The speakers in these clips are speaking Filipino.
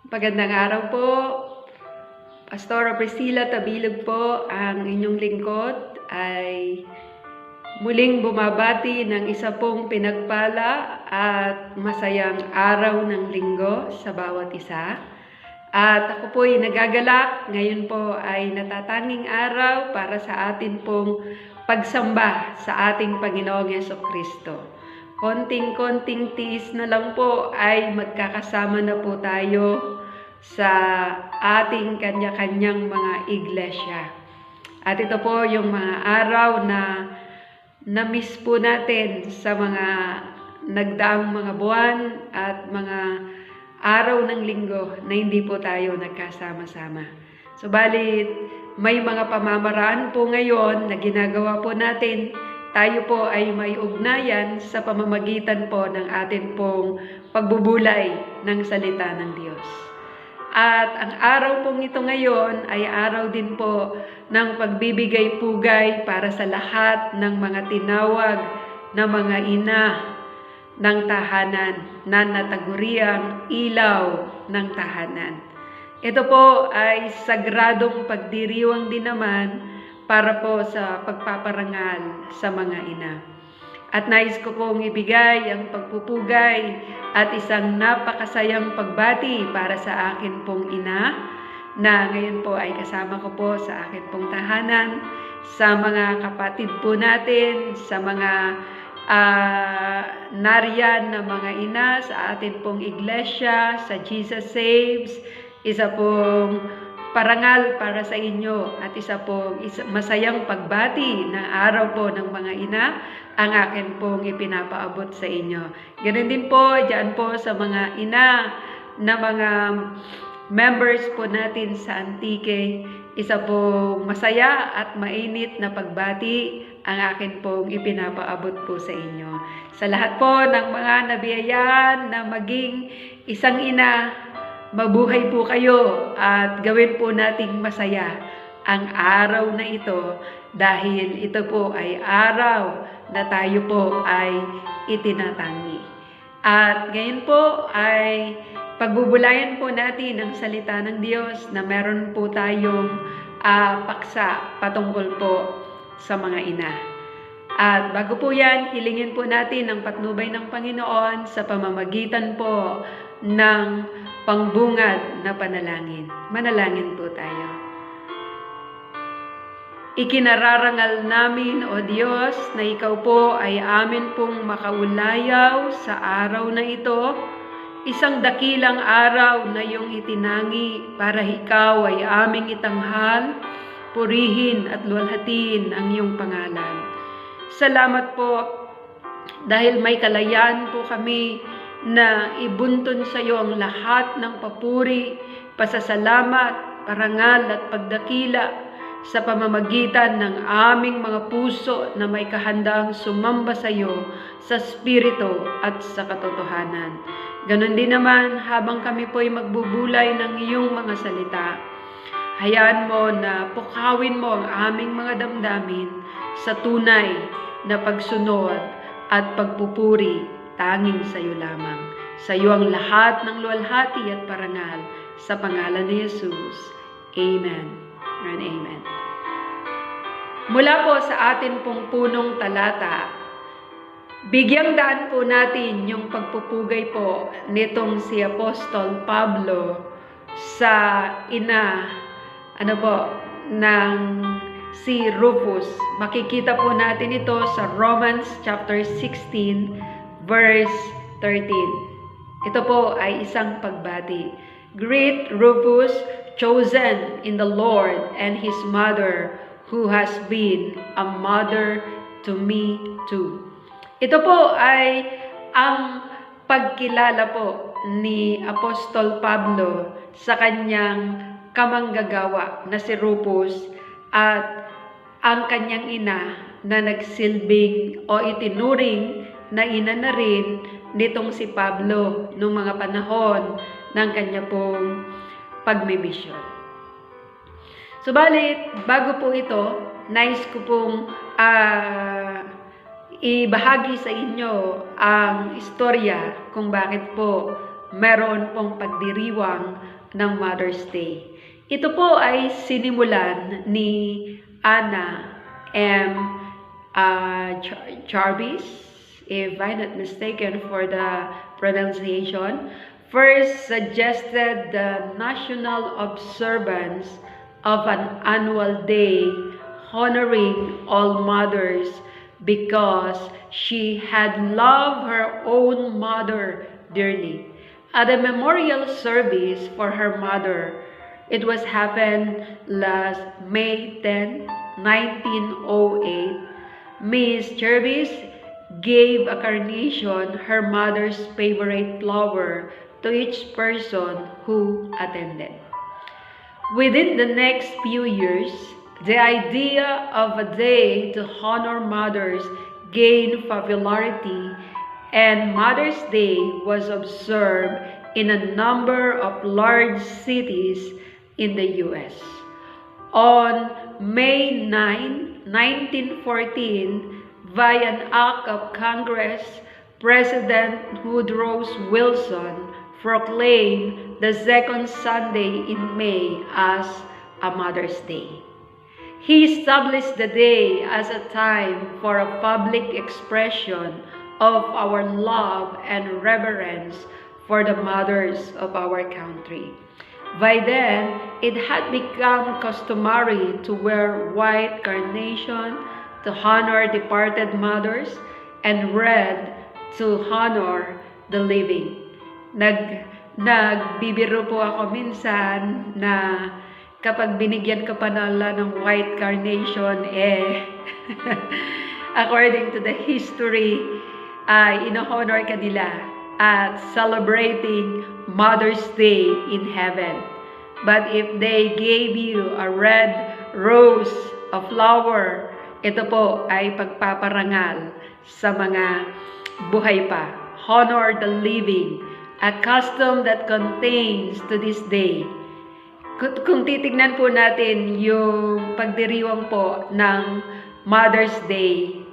Magandang araw po. Pastora Priscilla Tabilog po, ang inyong lingkod ay muling bumabati ng isa pong pinagpala at masayang araw ng linggo sa bawat isa. At ako po ay nagagalak, ngayon po ay natatanging araw para sa atin pong pagsamba sa ating Panginoong Jesucristo. Konting-konting tiis na lang po ay magkakasama na po tayo sa ating kanya-kanyang mga iglesia. At ito po yung mga araw na na-miss po natin sa mga nagdaang mga buwan at mga araw ng linggo na hindi po tayo nagkasama-sama. Subalit, may mga pamamaraan po ngayon na ginagawa po natin. Tayo po ay may ugnayan sa pamamagitan po ng atin pong pagbubulay ng salita ng Diyos. At ang araw pong ito ngayon ay araw din po ng pagbibigay pugay para sa lahat ng mga tinawag na mga ina ng tahanan na nataguriang ilaw ng tahanan. Ito po ay sagradong pagdiriwang din naman para po sa pagpaparangal sa mga ina. At nais ko pong ibigay ang pagpupugay at isang napakasayang pagbati para sa akin pong ina na ngayon po ay kasama ko po sa akin pong tahanan, sa mga kapatid po natin, sa mga nariyan na mga ina sa atin pong iglesia, sa Jesus Saves, isa pong parangal para sa inyo at isa pong masayang pagbati ng araw po ng mga ina ang akin pong ipinapaabot sa inyo. Ganun din po, dyan po sa mga ina na mga members po natin sa Antique, isa pong masaya at mainit na pagbati ang akin pong ipinapaabot po sa inyo. Sa lahat po ng mga nabiyayaan na maging isang ina, mabuhay po kayo at gawin po nating masaya ang araw na ito dahil ito po ay araw na tayo po ay itinatangi. At ngayon po ay pagbubulayan po natin ang salita ng Diyos na meron po tayong paksa patungkol po sa mga ina. At bago po yan, hilingin po natin ang patnubay ng Panginoon sa pamamagitan po ng pangbungad na panalangin. Manalangin po tayo. Ikinararangal namin, O Diyos, na Ikaw po ay amin pong makaulayaw sa araw na ito, isang dakilang araw na iyong itinangi para Ikaw ay aming itanghal, purihin at luwalhatiin ang iyong pangalan. Salamat po dahil may kalayaan po kami na ibuntun sa iyo ang lahat ng papuri, pasasalamat, parangal at pagdakila sa pamamagitan ng aming mga puso na may kahandang sumamba sa iyo sa spirito at sa katotohanan. Ganon din naman habang kami po'y magbubulay ng iyong mga salita. Hayaan mo na pukawin mo ang aming mga damdamin sa tunay na pagsunod at pagpupuri tanging sa iyo lamang. Sa iyo ang lahat ng luwalhati at parangal sa pangalan ni Jesus. Amen and amen. Mula po sa atin pong punong talata, bigyang daan po natin yung pagpupugay po nitong si Apostol Pablo sa ina ng si Rufus. Makikita po natin ito sa Romans chapter 16 verse 13. Ito po ay isang pagbati. Greet Rufus, chosen in the Lord, and his mother, who has been a mother to me too. Ito po ay ang pagkilala po ni Apostol Pablo sa kanyang kamanggagawa na si Rufus at ang kanyang ina na nagsilbing o itinuring na ina na rin nitong si Pablo noong mga panahon ng kanya pong pagmimisyon. Subalit, bago po ito, nais ko pong ibahagi sa inyo ang istorya kung bakit po meron pong pagdiriwang ng Mother's Day. Ito po ay sinimulan ni Anna M. Jarvis, if I'm not mistaken for the pronunciation, first suggested the national observance of an annual day honoring all mothers because she had loved her own mother dearly. At a memorial service for her mother, it was happened last May 10, 1908. Miss Jarvis gave a carnation, her mother's favorite flower, to each person who attended. Within the next few years, the idea of a day to honor mothers gained popularity, and Mother's Day was observed in a number of large cities in the U.S. On May 9, 1914, via an act of Congress, President Woodrow Wilson proclaimed the second Sunday in May as a Mother's Day. He established the day as a time for a public expression of our love and reverence for the mothers of our country. By then, it had become customary to wear white carnation to honor departed mothers and red to honor the living. Nagbibiro po ako minsan na kapag binigyan ka pa nila ng white carnation, according to the history, ino-honor ka nila at celebrating Mother's Day in heaven. But if they gave you a red rose, a flower, ito po ay pagpaparangal sa mga buhay pa. Honor the living, a custom that contains to this day. Kung titignan po natin yung pagdiriwang po ng Mother's Day,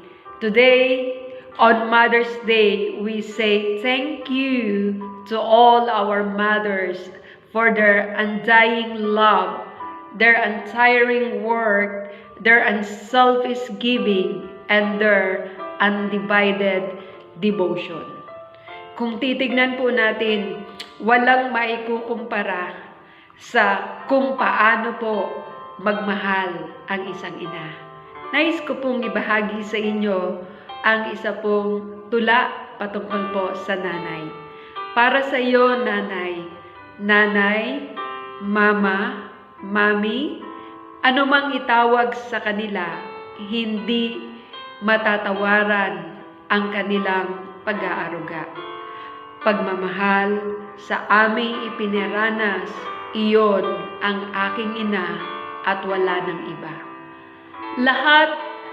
today, on Mother's Day, we say thank you to all our mothers for their undying love, their untiring work, their unselfish giving, and their undivided devotion. Kung titignan po natin, walang maikukumpara sa kung paano po magmahal ang isang ina. Nais ko pong ibahagi sa inyo ang isa pong tula patungkol po sa nanay. Para sa iyo, nanay, mama, mami, anumang itawag sa kanila, hindi matatawaran ang kanilang pag-aaruga. Pagmamahal sa aming ipiniranas, iyon ang aking ina at wala ng iba. Lahat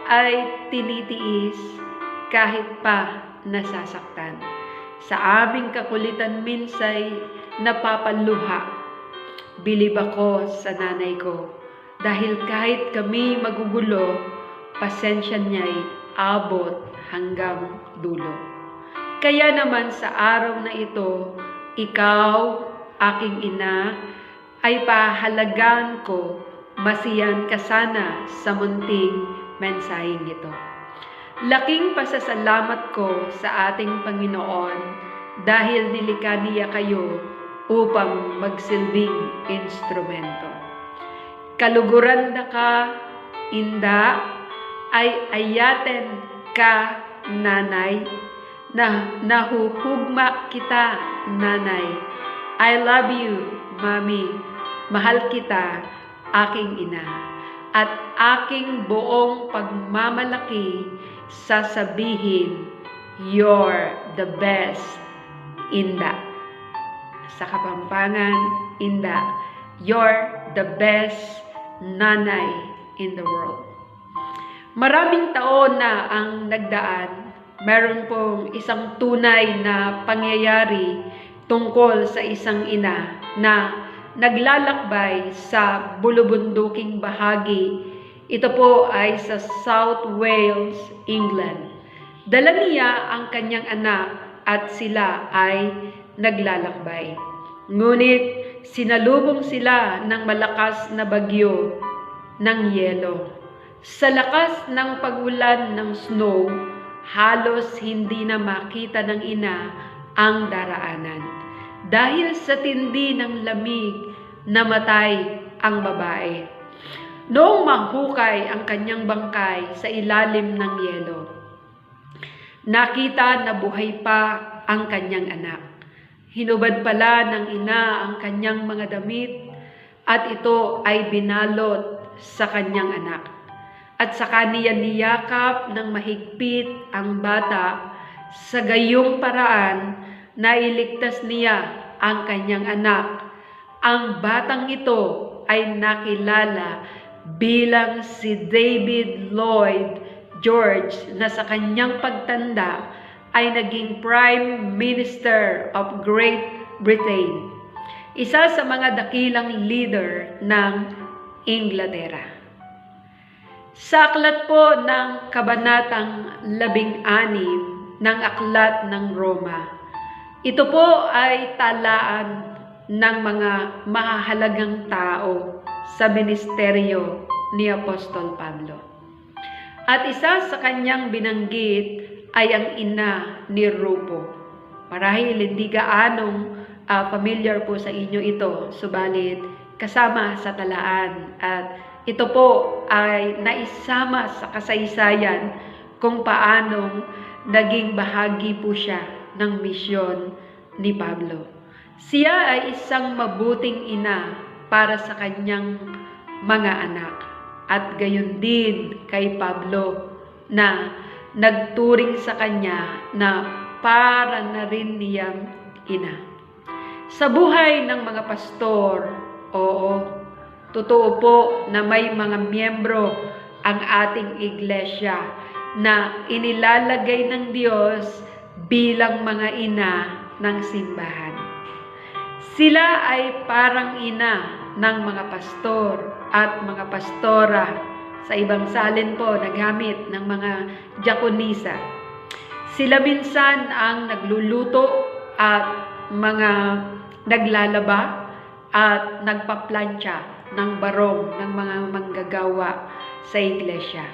ay tinitiis kahit pa nasasaktan. Sa aming kakulitan minsay napapaluha. Bilib ako sa nanay ko dahil kahit kami magugulo, pasensya niya'y abot hanggang dulo. Kaya naman sa araw na ito, ikaw, aking ina, ay pahalagaan ko, masiyan ka sana sa munting mensaheng ito. Laking pasasalamat ko sa ating Panginoon dahil nilikha niya kayo upang magsilbing instrumento. Kaluguran na ka, inda, ay ayaten ka, nanay, na nahuhugma kita, nanay. I love you, mami. Mahal kita, aking ina. At aking buong pagmamalaki, sasabihin, you're the best, inda. Sa Kapampangan, inda, you're the best nanay in the world. Maraming taon na ang nagdaan, meron pong isang tunay na pangyayari tungkol sa isang ina na naglalakbay sa bulubunduking bahagi. Ito po ay sa South Wales, England. Dala niya ang kanyang anak at sila ay naglalakbay. Ngunit sinalubong sila ng malakas na bagyo ng yelo. Sa lakas ng pagulan ng snow, halos hindi na makita ng ina ang daraanan. Dahil sa tindi ng lamig, namatay ang babae. Noong mahukay ang kanyang bangkay sa ilalim ng yelo, nakita na buhay pa ang kanyang anak. Hinubad pala ng ina ang kanyang mga damit at ito ay binalot sa kanyang anak. At saka niya niyakap ng mahigpit ang bata, sa gayong paraan na iligtas niya ang kanyang anak. Ang batang ito ay nakilala bilang si David Lloyd George, na sa kanyang pagtanda ay naging Prime Minister of Great Britain, isa sa mga dakilang leader ng Inglaterra. Sa aklat po ng Kabanatang 16 ng Aklat ng Roma, ito po ay talaan ng mga mahahalagang tao sa ministeryo ni Apostol Pablo. At isa sa kanyang binanggit ay ang ina ni Rupo. Marahil hindi gaanong familiar po sa inyo ito, subalit kasama sa talaan. At ito po ay naisama sa kasaysayan kung paanong naging bahagi po siya ng misyon ni Pablo. Siya ay isang mabuting ina para sa kanyang mga anak. At gayon din kay Pablo, na nagturing sa kanya na para na rin niyang ina. Sa buhay ng mga pastor, oo, totoo po na may mga miyembro ang ating iglesia na inilalagay ng Diyos bilang mga ina ng simbahan. Sila ay parang ina ng mga pastor at mga pastora. Sa ibang salin po, nagamit ng mga diakonisa. Sila minsan ang nagluluto at mga naglalaba at nagpaplantsa ng barong ng mga manggagawa sa iglesia.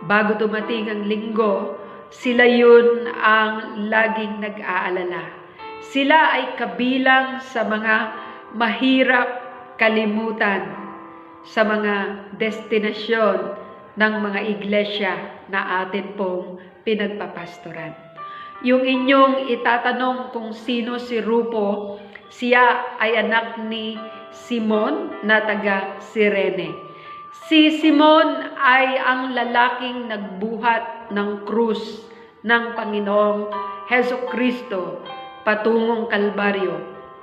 Bago dumating ang linggo, sila yun ang laging nag-aalala. Sila ay kabilang sa mga mahirap kalimutan sa mga destinasyon ng mga iglesia na atin pong pinagpapastoran. Yung inyong itatanong kung sino si Rupo, siya ay anak ni Simon na taga Cirene. Si Simon ay ang lalaking nagbuhat ng krus ng Panginoong Hesukristo patungong Kalbaryo.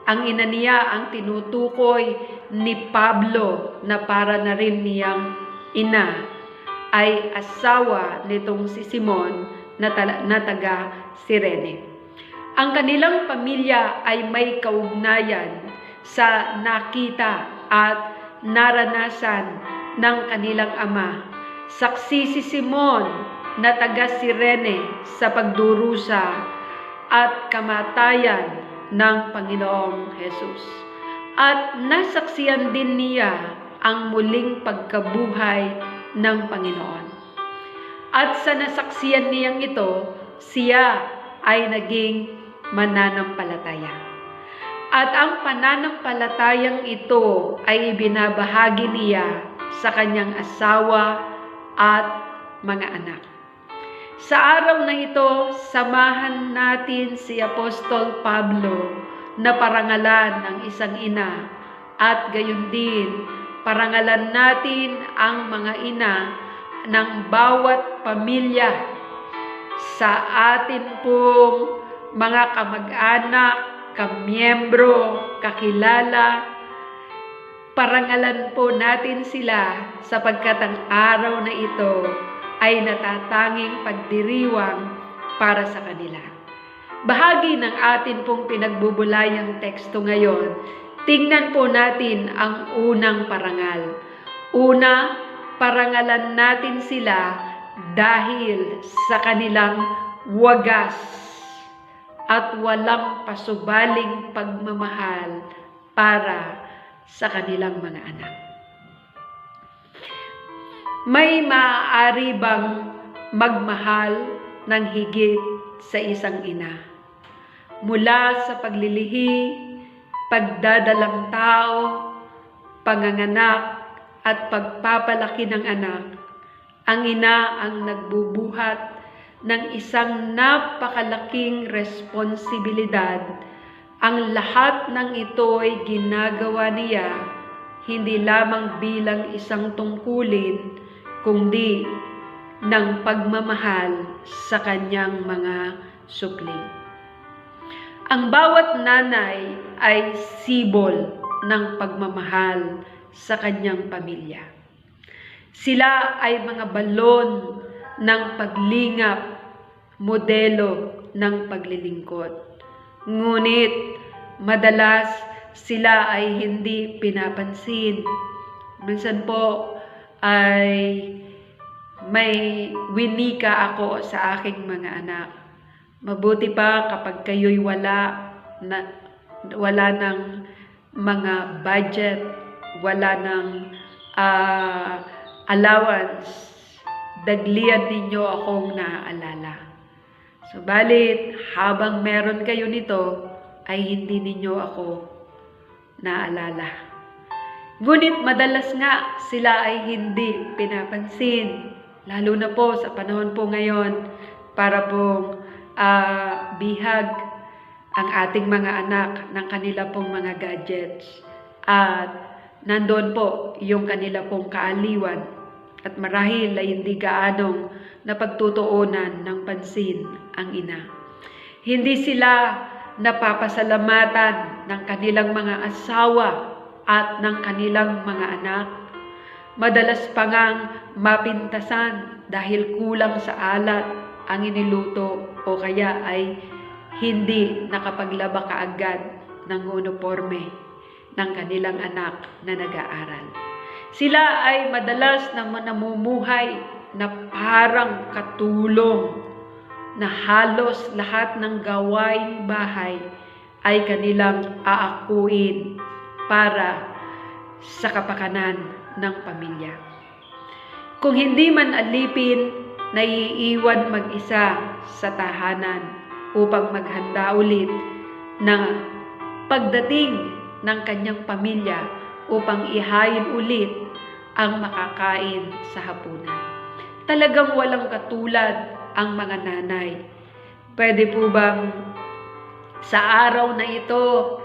Ang ina niya ang tinutukoy ni Pablo na para na rin niyang ina ay asawa nitong si Simon na taga Cirene. Ang kanilang pamilya ay may kaugnayan sa nakita at naranasan ng kanilang ama. Saksi si Simon na taga Cirene sa pagdurusa at kamatayan ng Panginoong Jesus. At nasaksiyan din niya ang muling pagkabuhay ng Panginoon. At sa nasaksiyan niyang ito, siya ay naging mananampalataya. At ang pananampalatayang ito ay ibinabahagi niya sa kanyang asawa at mga anak. Sa araw na ito, samahan natin si Apostol Pablo na parangalan ng isang ina at gayon din parangalan natin ang mga ina ng bawat pamilya sa atin pong mga kamag-anak, kamiyembro, kakilala. Parangalan po natin sila sapagkat ang araw na ito ay natatanging pagdiriwang para sa kanila. Bahagi ng atin pong pinagbubulayang teksto ngayon, tingnan po natin ang unang parangal. Una, parangalan natin sila dahil sa kanilang wagas at walang pasubaling pagmamahal para sa kanilang mga anak. May maaari bang magmahal ng higit sa isang ina? Mula sa paglilihi, pagdadalang tao, panganganak at pagpapalaki ng anak, ang ina ang nagbubuhat ng isang napakalaking responsibilidad. Ang lahat ng ito ay ginagawa niya hindi lamang bilang isang tungkulin, kundi ng pagmamahal sa kanyang mga supling. Ang bawat nanay ay simbolo ng pagmamahal sa kanyang pamilya. Sila ay mga balon ng paglingap, modelo ng paglilingkod. Ngunit madalas sila ay hindi pinapansin. Minsan po ay may winika ako sa aking mga anak. Mabuti pa kapag kayo'y wala ng mga budget, wala ng allowance, daglian ninyo akong naaalala. Subalit, habang meron kayo nito, ay hindi ninyo ako naalala. Ngunit madalas nga sila ay hindi pinapansin, lalo na po sa panahon po ngayon para pong bihag ang ating mga anak ng kanila pong mga gadgets. At nandoon po yung kanila pong kaaliwan. At marahil ay hindi gaanong napagtutuunan ng pansin ang ina. Hindi sila napapasalamatan ng kanilang mga asawa at ng kanilang mga anak. Madalas pa ngang mapintasan dahil kulang sa alat ang iniluto o kaya ay hindi nakapaglaba kaagad ng uniforme ng kanilang anak na nag-aaral. Sila ay madalas na namumuhay na parang katulong na halos lahat ng gawaing bahay ay kanilang aakuin para sa kapakanan ng pamilya. Kung hindi man alipin, naiiwan mag-isa sa tahanan upang maghanda ulit na pagdating ng kanyang pamilya upang ihain ulit ang makakain sa hapunan. Talagang walang katulad ang mga nanay. Pwede po bang sa araw na ito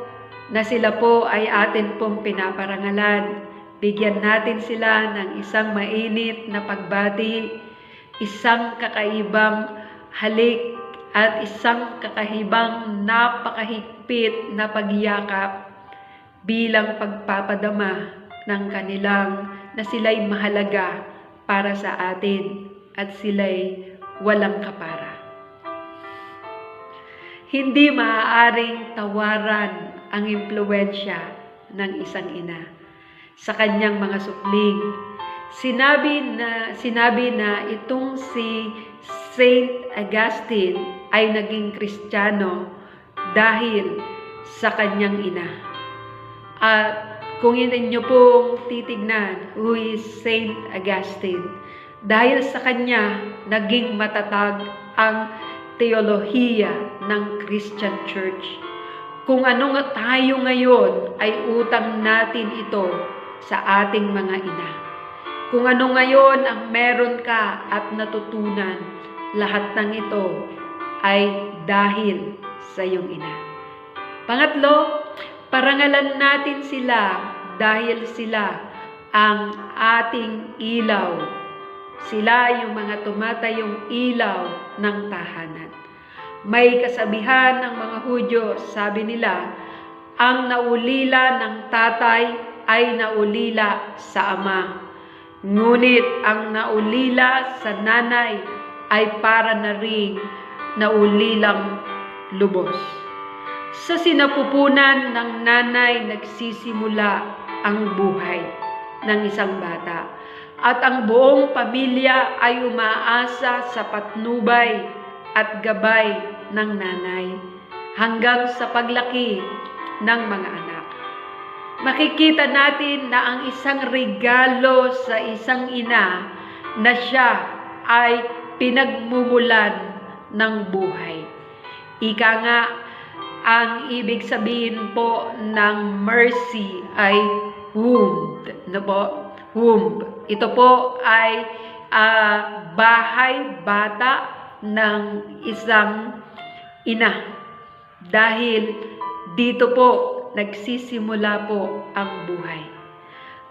na sila po ay atin pong pinaparangalan, bigyan natin sila ng isang mainit na pagbati, isang kakaibang halik at isang kakaibang napakahigpit na pagyakap bilang pagpapadama ng kanilang na sila'y mahalaga para sa atin at sila'y walang kapara. Hindi maaaring tawaran ang impluwensya ng isang ina sa kanyang mga supling. Sinabi na itong si Saint Augustine ay naging Kristiyano dahil sa kanyang ina. At kung inyo pong titignan, who is Saint Augustine, dahil sa kanya naging matatag ang teolohiya ng Christian Church. Kung ano nga tayo ngayon ay utang natin ito sa ating mga ina. Kung ano ngayon ang meron ka at natutunan, lahat ng ito ay dahil sa iyong ina. Pangatlo, parangalan natin sila dahil sila ang ating ilaw. Sila yung mga tumatayong ilaw ng tahanan. May kasabihan ng mga Hudyo, sabi nila, ang naulila ng tatay ay naulila sa ama. Ngunit ang naulila sa nanay ay para na ring naulilang lubos. Sa sinapupunan ng nanay nagsisimula ang buhay ng isang bata at ang buong pamilya ay umaasa sa patnubay at gabay ng nanay. hanggang sa paglaki ng mga anak. Makikita natin na ang isang regalo sa isang ina na siya ay pinagmumulan ng buhay. Ika nga, ang ibig sabihin po ng mercy ay womb. Ano po? Womb. Ito po ay bahay, bata ng isang ina. Dahil dito po nagsisimula po ang buhay.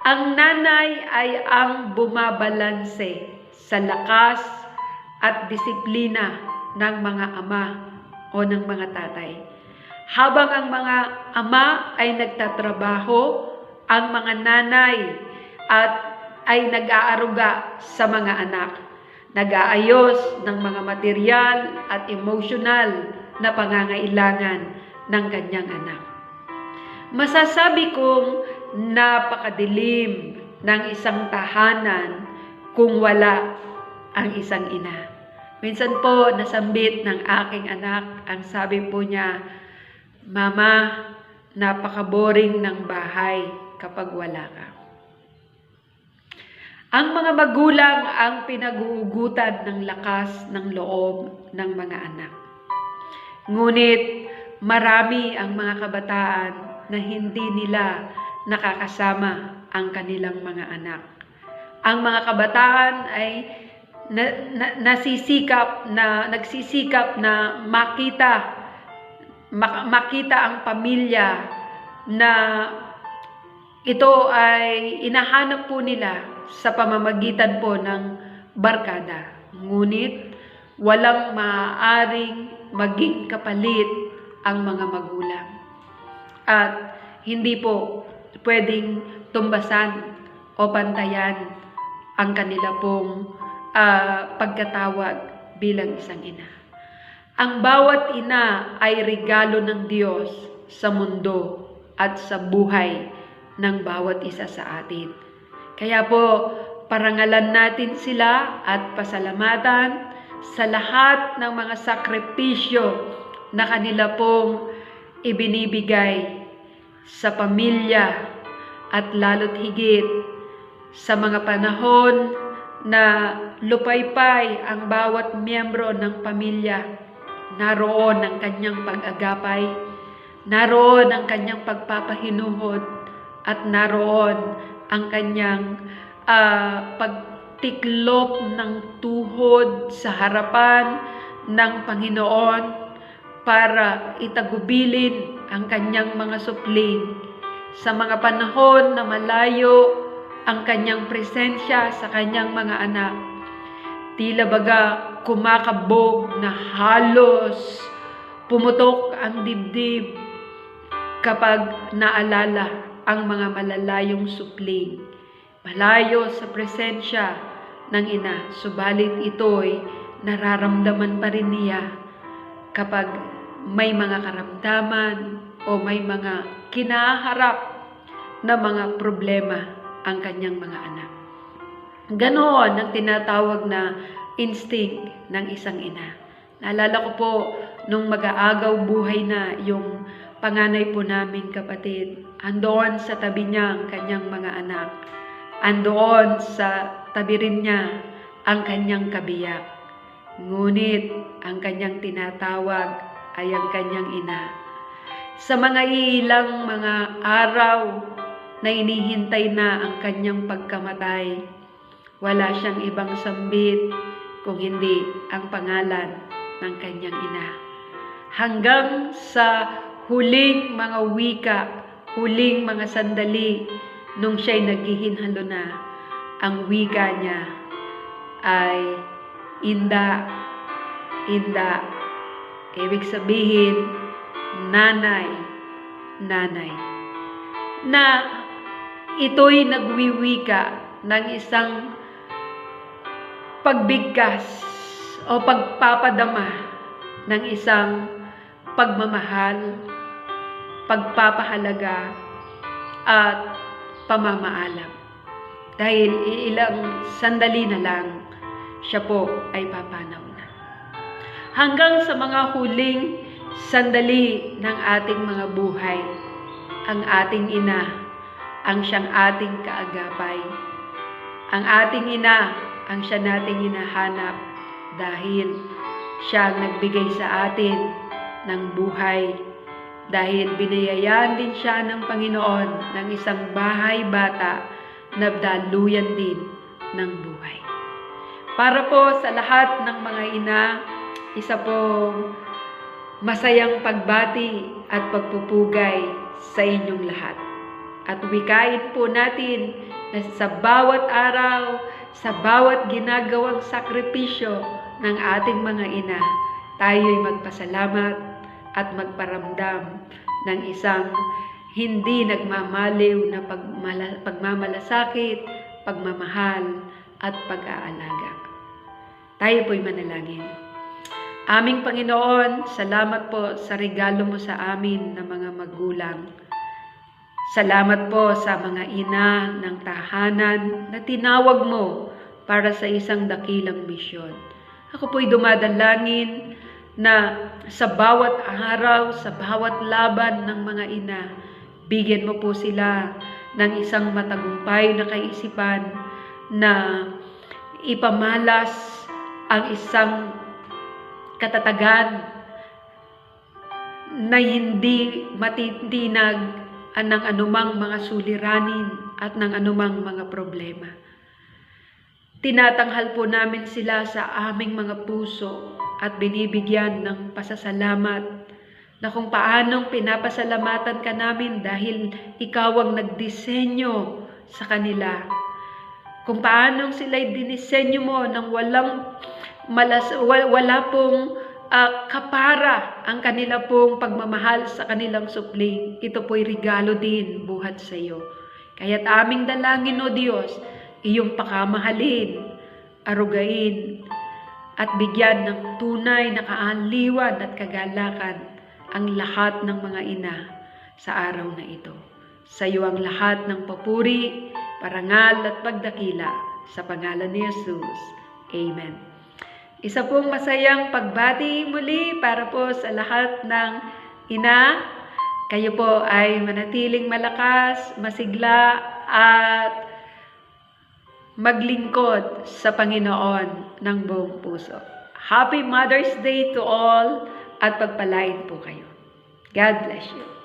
Ang nanay ay ang bumabalanse sa lakas at disiplina ng mga ama o ng mga tatay. Habang ang mga ama ay nagtatrabaho, ang mga nanay ay nag-aaruga sa mga anak, nag-aayos ng mga material at emotional na pangangailangan ng kanyang anak. Masasabi kong napakadilim ng isang tahanan kung wala ang isang ina. Minsan po nasambit ng aking anak, ang sabi po niya, "Mama, napaka-boring ng bahay kapag wala ka." Ang mga magulang ang pinag-uugutan ng lakas ng loob ng mga anak. Ngunit marami ang mga kabataan na hindi nila nakakasama ang kanilang mga anak. Ang mga kabataan ay nagsisikap na makita ang pamilya na ito ay inahanap po nila sa pamamagitan po ng barkada. Ngunit walang maaaring maging kapalit ang mga magulang. At hindi po pwedeng tumbasan o pantayan ang kanila pong pagkatawag bilang isang ina. Ang bawat ina ay regalo ng Diyos sa mundo at sa buhay ng bawat isa sa atin. Kaya po, parangalan natin sila at pasalamatan sa lahat ng mga sakripisyo na kanila pong ibinibigay sa pamilya at lalo't higit sa mga panahon na lupaypay ang bawat miyembro ng pamilya. Naroon ang kanyang pag-agapay, naroon ang kanyang pagpapahinuhod, at naroon ang kanyang pagtiklop ng tuhod sa harapan ng Panginoon para itagubilin ang kanyang mga supling sa mga panahon na malayo ang kanyang presensya sa kanyang mga anak. Tila baga kumakabog na halos pumutok ang dibdib kapag naalala ang mga malalayong supling. Malayo sa presensya ng ina, subalit ito'y nararamdaman pa rin niya kapag may mga karamdaman o may mga kinaharap na mga problema ang kanyang mga anak. Ganoon ang tinatawag na instinct ng isang ina. Naalala ko po nung mag-aagaw buhay na yung panganay po naming kapatid, andoon sa tabi niya ang kanyang mga anak. Andoon sa tabi rin niya ang kanyang kabiyak. Ngunit ang kanyang tinatawag ay ang kanyang ina. Sa mga ilang mga araw na inihintay na ang kanyang pagkamatay, wala siyang ibang sambit kung hindi ang pangalan ng kanyang ina. Hanggang sa huling mga wika, huling mga sandali, nung siya'y naghihinhalo na, ang wika niya ay inda, inda. Ibig sabihin, nanay, nanay. Na ito'y nagwiwika ng isang pagbigkas o pagpapadama ng isang pagmamahal, pagpapahalaga, at pamamaalam. Dahil ilang sandali na lang, siya po ay papanaw na. Hanggang sa mga huling sandali ng ating mga buhay. Ang ating ina, ang siyang ating kaagapay. Ang ating ina, ang siya nating hinahanap dahil siya ang nagbigay sa atin ng buhay. Dahil binayayaan din siya ng Panginoon ng isang bahay bata na daluyan din ng buhay. Para po sa lahat ng mga ina, isa pong masayang pagbati at pagpupugay sa inyong lahat. At wikain po natin na sa bawat araw, sa bawat ginagawang sakripisyo ng ating mga ina, tayo'y magpasalamat at magparamdam ng isang hindi nagmamaliw na pagmamalasakit, pagmamahal at pag-aalaga. Tayo po'y manalangin. Aming Panginoon, salamat po sa regalo mo sa amin na mga magulang. Salamat po sa mga ina ng tahanan na tinawag mo para sa isang dakilang misyon. Ako po'y dumadalangin na sa bawat araw, sa bawat laban ng mga ina, bigyan mo po sila ng isang matagumpay na kaisipan na ipamalas ang isang katatagan na hindi matitinag ng anumang mga suliranin at ng anumang mga problema. Tinatanghal po namin sila sa aming mga puso at binibigyan ng pasasalamat na kung paanong pinapasalamatan ka namin dahil ikaw ang nagdisenyo sa kanila. Kung paanong sila'y dinisenyo mo nang wala pong kapara ang kanila pong pagmamahal sa kanilang supling. Ito po'y regalo din buhat sa iyo. Kaya't aming dalangin, O Diyos, iyong pakamahalin, arugain, at bigyan ng tunay na kaaliwan at kagalakan ang lahat ng mga ina sa araw na ito. Sa iyo ang lahat ng papuri, parangal at pagdakila sa pangalan ni Jesus. Amen. Isa pong masayang pagbati muli para po sa lahat ng ina. Kayo po ay manatiling malakas, masigla at maglingkod sa Panginoon ng buong puso. Happy Mother's Day to all at pagpalain po kayo. God bless you.